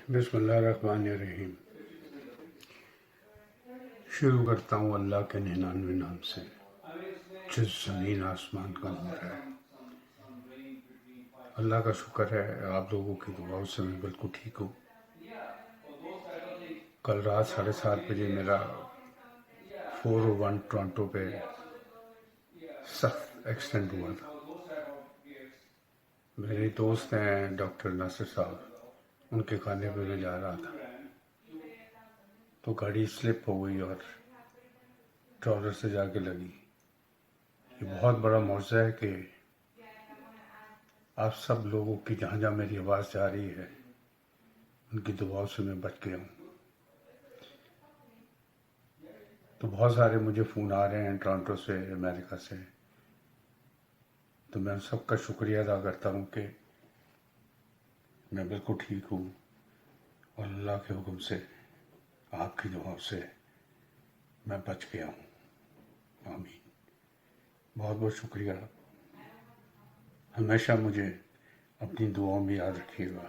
بسم اللہ الرحمن الرحیم۔ شروع کرتا ہوں اللہ کے 99 نام سے جس زمین آسمان کا نور ہے۔ اللہ کا شکر ہے آپ لوگوں کی دعاؤں سے میں بالکل ٹھیک ہوں۔ کل رات 7:30 بجے میرا 401 ٹورونٹو پہ سخت ایکسیڈنٹ ہوا تھا۔ میرے دوست ہیں ڈاکٹر ناصر صاحب، ان کے کھانے پہ میں جا رہا تھا تو گاڑی سلپ ہو گئی اور ٹرالر سے جا کے لگی۔ یہ بہت بڑا معجزہ ہے کہ آپ سب لوگوں کی جہاں جہاں میری آواز جا رہی ہے ان کی دعاؤں سے میں بچ گیا ہوں۔ تو بہت سارے مجھے فون آ رہے ہیں ٹورونٹو سے، امریکہ سے، تو میں سب کا شکریہ ادا کرتا ہوں کہ میں بالکل ٹھیک ہوں اور اللہ کے حکم سے آپ کی دعاؤں سے میں بچ گیا ہوں۔ آمین۔ بہت بہت شکریہ۔ ہمیشہ مجھے اپنی دعاؤں میں یاد رکھیے گا۔